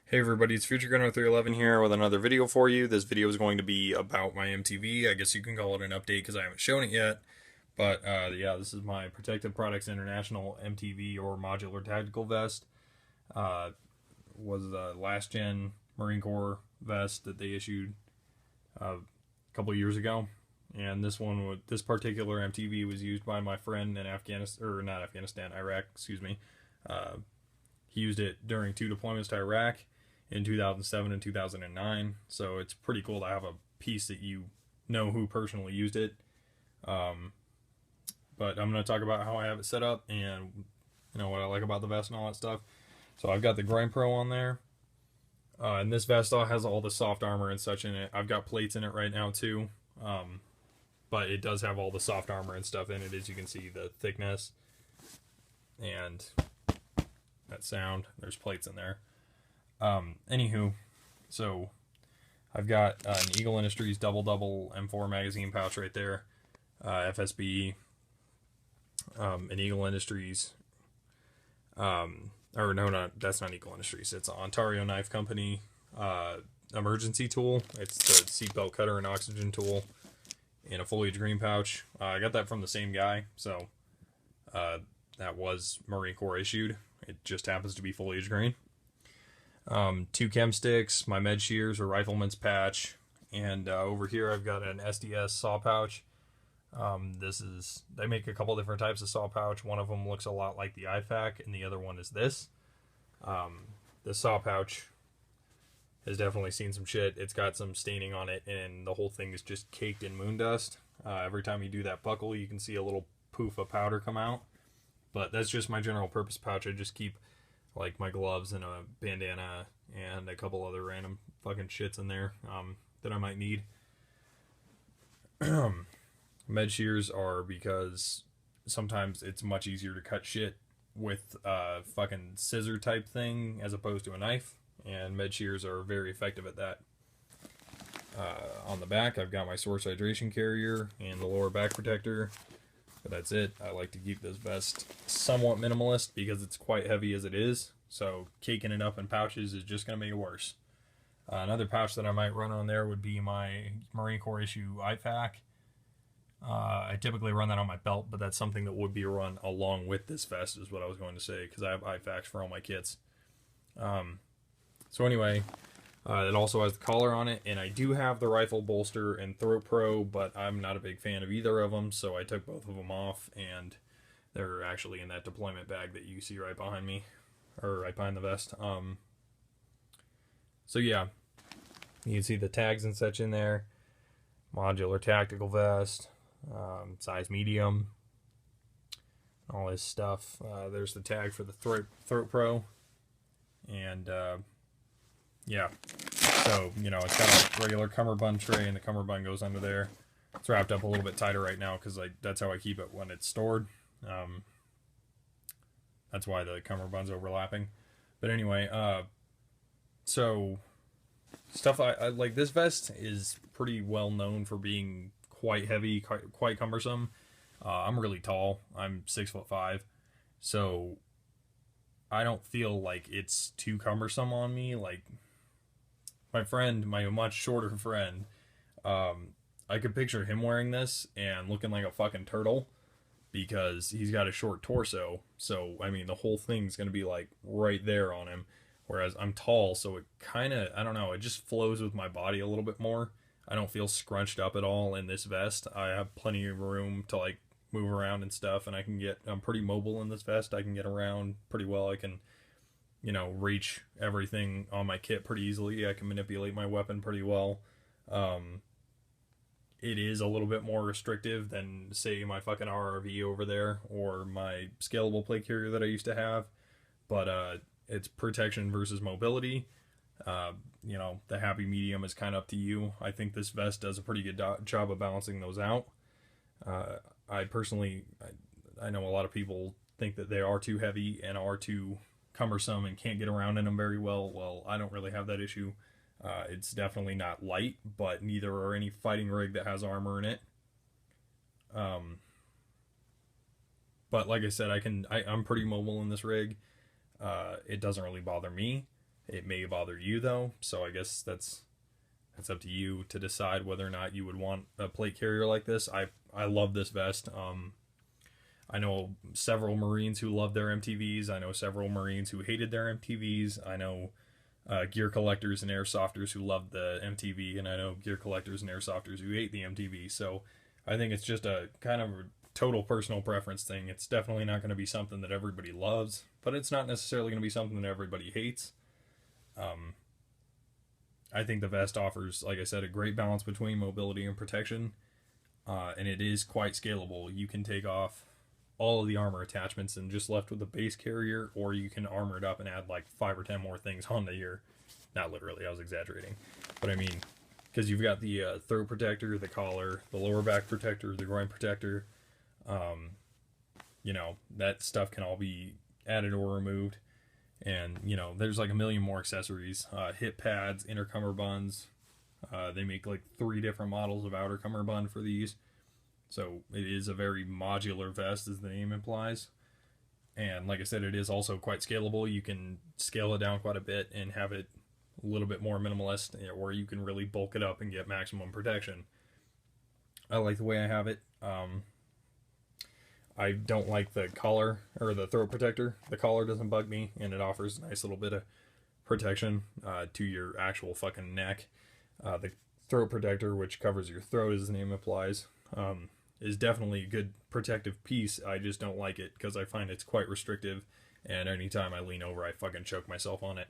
Hey everybody, it's FutureGunner311 here with another video for you. This video is going to be about my MTV. I guess you can call it an update because I haven't shown it yet. But yeah, this is my Protective Products International MTV or Modular Tactical Vest. Uh, was the last gen Marine Corps vest that they issued a couple years ago. And this particular MTV was used by my friend in Afghanistan, or not Afghanistan, Iraq, excuse me. Uh, he used it during 2 deployments to Iraq in 2007 and 2009. So it's pretty cool to have a piece that you know who personally used it. Um, but I'm going to talk about how I have it set up and what I like about the vest and all that stuff. So I've got the Grind Pro on there. And this vest has all the soft armor and such in it. I've got plates in it right now too. But it does have all the soft armor and stuff in it, as you can see, the thickness and that sound. There's plates in there. Anywho, so I've got an Eagle Industries double M4 magazine pouch right there, FSB, an Eagle Industries, or no, that's not Eagle Industries. It's an Ontario Knife Company emergency tool. It's the seatbelt cutter and oxygen tool in a foliage green pouch. I got that from the same guy, so that was Marine Corps issued. It just happens to be foliage green. 2 chem sticks, my med shears, a rifleman's patch, and over here I've got an SDS saw pouch. They make a couple different types of saw pouch. One of them looks a lot like the IFAK, and the other one is this. The saw pouch has definitely seen some shit. It's got some staining on it, and the whole thing is just caked in moon dust. Every time you do that buckle, you can see a little poof of powder come out. But that's just my general purpose pouch. I just keep like my gloves and a bandana and a couple other random fucking shits in there that I might need. Med shears are because sometimes it's much easier to cut shit with a fucking scissor type thing as opposed to a knife, and med shears are very effective at that. On the back, I've got my source hydration carrier and the lower back protector. But that's it. I like to keep this vest somewhat minimalist because it's quite heavy as it is. So caking it up in pouches is just going to make it worse. Another pouch that I might run on there would be my Marine Corps issue IFAK. I typically run that on my belt, but that's something that would be run along with this vest is what I was going to say, because I have IFAKs for all my kits. So anyway, it also has the collar on it, and I do have the rifle bolster and throat pro, but I'm not a big fan of either of them, so I took both of them off, and they're actually in that deployment bag that you see right behind me, or right behind the vest. So yeah, you can see the tags and such in there. Modular tactical vest, size medium, all this stuff. There's the tag for the throat pro, and yeah. So, it's got a regular cummerbund tray, and the cummerbund goes under there. It's wrapped up a little bit tighter right now because that's how I keep it when it's stored. That's why the cummerbund's overlapping. But anyway, so stuff I like. This vest is pretty well known for being quite heavy, quite cumbersome. I'm really tall. I'm 6'5", so I don't feel like it's too cumbersome on me. Like, my friend, my much shorter friend, I could picture him wearing this and looking like a fucking turtle because he's got a short torso. So, I mean, the whole thing's going to be like right there on him. Whereas I'm tall, so it kind of, I don't know, it just flows with my body a little bit more. I don't feel scrunched up at all in this vest. I have plenty of room to like move around and stuff, and I'm pretty mobile in this vest. I can get around pretty well. I can reach everything on my kit pretty easily. I can manipulate my weapon pretty well. It is a little bit more restrictive than, say, my fucking RRV over there or my scalable plate carrier that I used to have. But it's protection versus mobility. The happy medium is kind of up to you. I think this vest does a pretty good job of balancing those out. I personally, I know a lot of people think that they are too heavy and are too cumbersome and can't get around in them very well. Well, I don't really have that issue. It's definitely not light, but neither are any fighting rig that has armor in it. But like I said, I'm pretty mobile in this rig. It doesn't really bother me. It may bother you though, so I guess that's up to you to decide whether or not you would want a plate carrier like this. I love this vest. I know several Marines who love their MTVs. I know several Marines who hated their MTVs. I know gear collectors and airsofters who love the MTV, and I know gear collectors and airsofters who hate the MTV. So I think it's just a kind of a total personal preference thing. It's definitely not going to be something that everybody loves, but it's not necessarily going to be something that everybody hates. I think the vest offers, like I said, a great balance between mobility and protection, and it is quite scalable. You can take off all of the armor attachments and just left with the base carrier, or you can armor it up and add like 5 or 10 more things onto your, not literally, I was exaggerating, but I mean, because you've got the throat protector, the collar, the lower back protector, the groin protector, you know, that stuff can all be added or removed. And, you know, there's like a million more accessories, hip pads, inner cummerbunds. They make like 3 different models of outer cummerbund for these. So it is a very modular vest, as the name implies. And like I said, it is also quite scalable. You can scale it down quite a bit and have it a little bit more minimalist, or you can really bulk it up and get maximum protection. I like the way I have it. I don't like the collar or the throat protector. The collar doesn't bug me, and it offers a nice little bit of protection to your actual fucking neck. The throat protector, which covers your throat, as the name implies, is definitely a good protective piece. I just don't like it because I find it's quite restrictive, and anytime I lean over, I fucking choke myself on it.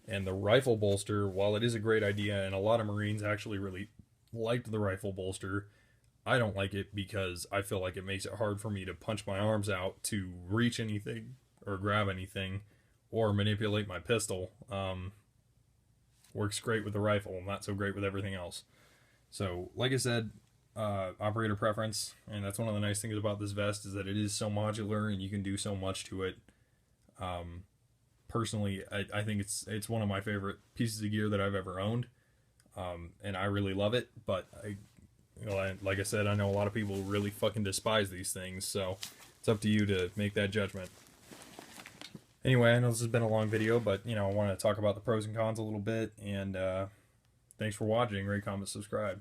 And the rifle bolster, while it is a great idea, and a lot of Marines actually really liked the rifle bolster, I don't like it because I feel like it makes it hard for me to punch my arms out to reach anything or grab anything or manipulate my pistol. Works great with the rifle, not so great with everything else. So, like I said, operator preference, and that's one of the nice things about this vest, is that it is so modular and you can do so much to it. Personally, I think it's one of my favorite pieces of gear that I've ever owned, and I really love it, but like I said, I know a lot of people really fucking despise these things, so it's up to you to make that judgment. Anyway, I know this has been a long video, but, you know, I want to talk about the pros and cons a little bit, and thanks for watching. Rate, comment, subscribe.